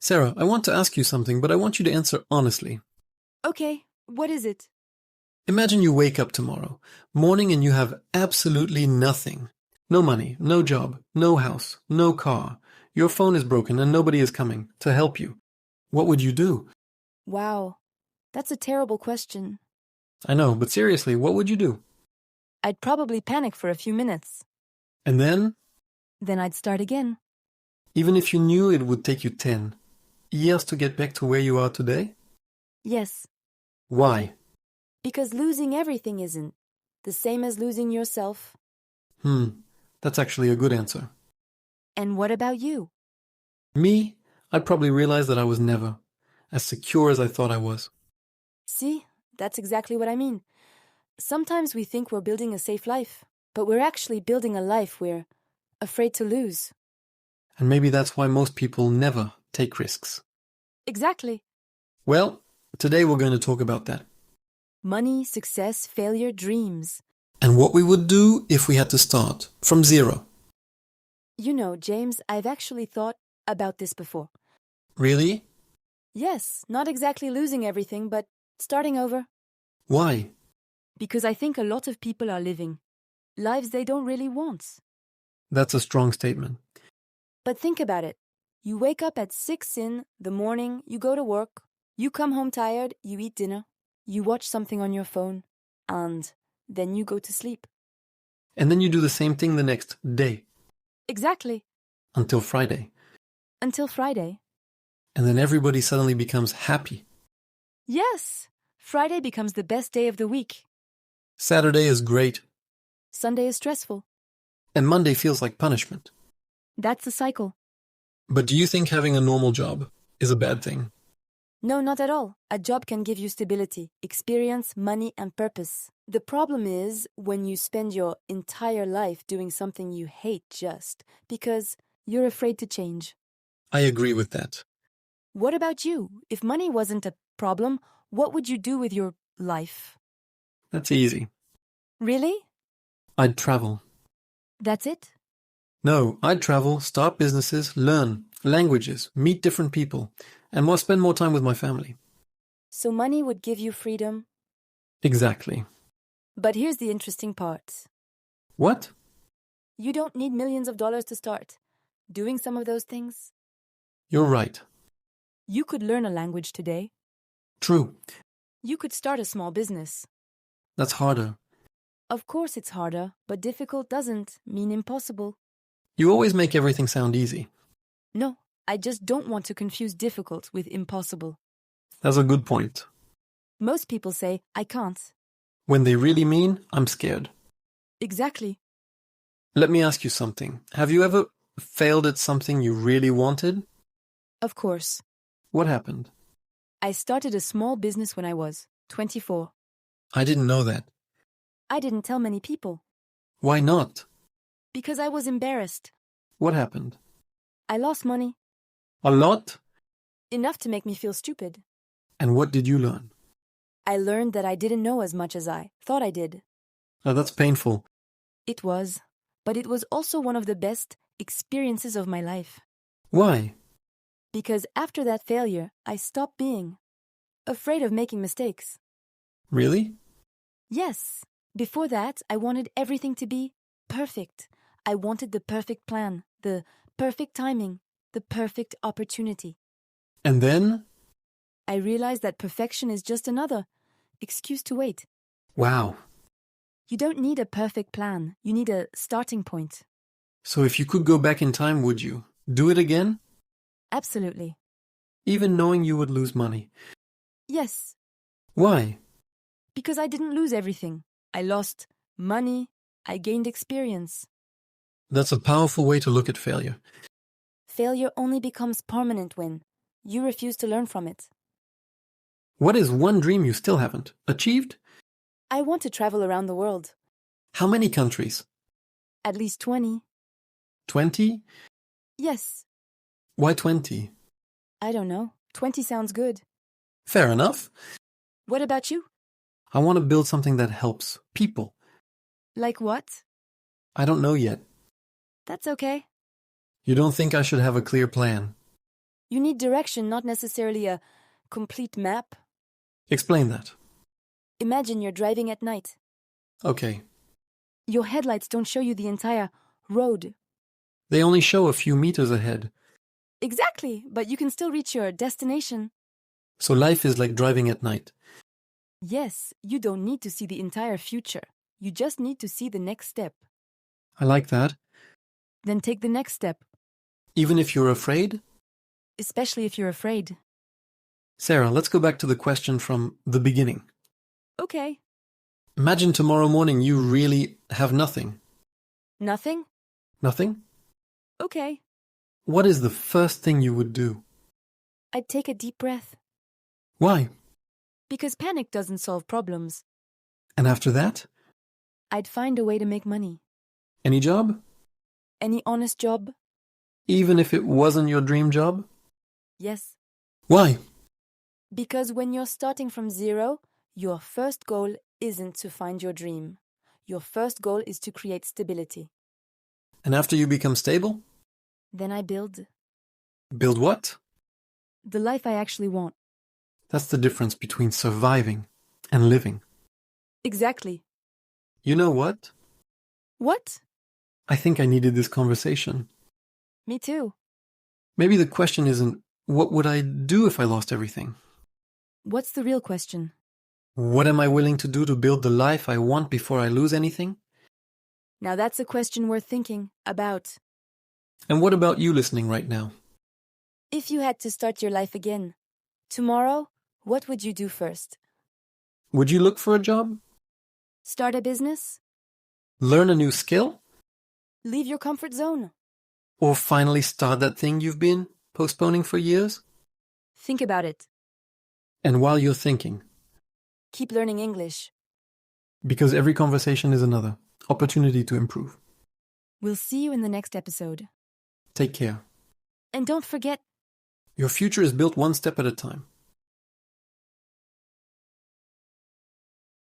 Sarah, I want to ask you something, but I want you to answer honestly. Okay, what is it? Imagine you wake up tomorrow morning and you have absolutely nothing. No money, no job, no house, no car. Your phone is broken and nobody is coming to help you. What would you do? Wow, that's a terrible question. I know, but seriously, what would you do? I'd probably panic for a few minutes. And then, Then I'd start again. even if you knew it would take you 10 years to get back to where you are today? Yes, Why? because losing everything isn't the same as losing yourself. That's actually a good answer. And what about you? Me, I'd probably realize that I was never as secure as I thought I was. See, that's exactly what I mean. Sometimes we think we're building a safe life, but we're actually building a life we're afraid to lose. And maybe that's why most people never take risks. Exactly. Well, today we're going to talk about that. Money, success, failure, dreams. And what we would do if we had to start from zero. You know, James, I've actually thought about this before. Really? Yes, not exactly losing everything, but starting over. Why? Because I think a lot of people are living lives they don't really want. That's a strong statement. But think about it. You wake up at 6 in the morning, you go to work, you come home tired, you eat dinner, you watch something on your phone, and then you go to sleep. And then you do the same thing the next day. Exactly. Until Friday. Until Friday. And then everybody suddenly becomes happy. Yes! Friday becomes the best day of the week. Saturday is great. Sunday is stressful. And Monday feels like punishment. That's the cycle. But do you think having a normal job is a bad thing? No, not at all. A job can give you stability, experience, money, and purpose. The problem is when you spend your entire life doing something you hate just because you're afraid to change. I agree with that. What about you? If money wasn't a problem, what would you do with your life? That's easy. Really? I'd travel. That's it? No, I'd travel, start businesses, learn languages, meet different people, and spend more time with my family. So money would give you freedom? Exactly. But here's the interesting part. What? You don't need millions of dollars to start doing some of those things. You're right. You could learn a language today. True. You could start a small business. That's harder. Of course it's harder, but difficult doesn't mean impossible. You always make everything sound easy. No, I just don't want to confuse difficult with impossible. That's a good point. Most people say, I can't. When they really mean, I'm scared. Exactly. Let me ask you something. Have you ever failed at something you really wanted? Of course. What happened? I started a small business when I was 24. I didn't know that. I didn't tell many people. Why not? Because I was embarrassed. What happened? I lost money. A lot? Enough to make me feel stupid. And what did you learn? I learned that I didn't know as much as I thought I did. Oh, that's painful. It was, but it was also one of the best experiences of my life. Why? Because after that failure, I stopped being afraid of making mistakes. Really? Yes. Before that, I wanted everything to be perfect. I wanted the perfect plan, the perfect timing, the perfect opportunity. And then? I realized that perfection is just another excuse to wait. Wow. You don't need a perfect plan. You need a starting point. So if you could go back in time, would you do it again? Absolutely. Even knowing you would lose money. Yes. Why? Because I didn't lose everything. I lost money. I gained experience. That's a powerful way to look at failure. Failure only becomes permanent when you refuse to learn from it. What is one dream you still haven't achieved? I want to travel around the world. How many countries? At least 20. 20? Yes. Why 20? I don't know. 20 sounds good. Fair enough. What about you? I want to build something that helps people. Like what? I don't know yet. That's okay. You don't think I should have a clear plan? You need direction, not necessarily a complete map. Explain that. Imagine you're driving at night. Okay. Your headlights don't show you the entire road. They only show a few meters ahead. Exactly, but you can still reach your destination. So life is like driving at night. Yes, you don't need to see the entire future. You just need to see the next step. I like that. Then take the next step, Even if you're afraid? especially if you're afraid. Sarah, let's go back to the question from the beginning. Okay. Imagine tomorrow morning you really have nothing. Nothing? Nothing? Okay. What is the first thing you would do? I'd take a deep breath. Why? Because panic doesn't solve problems. And after that? I'd find a way to make money. Any job? Any honest job? Even if it wasn't your dream job? Yes. Why? Because when you're starting from zero, your first goal isn't to find your dream. Your first goal is to create stability. And after you become stable? Then I build Build what? the life I actually want. That's the difference between surviving and living. Exactly. You know what? What? I think I needed this conversation. Me too. Maybe the question isn't, what would I do if I lost everything? What's the real question? What am I willing to do to build the life I want before I lose anything? Now that's a question worth thinking about. And what about you listening right now? If you had to start your life again, tomorrow, what would you do first? Would you look for a job? Start a business? Learn a new skill? Leave your comfort zone? Or finally start that thing you've been postponing for years? Think about it. And while you're thinking, Keep learning English. because every conversation is another opportunity to improve. We'll see you in the next episode. Take care. And don't forget, Your future is built one step at a time.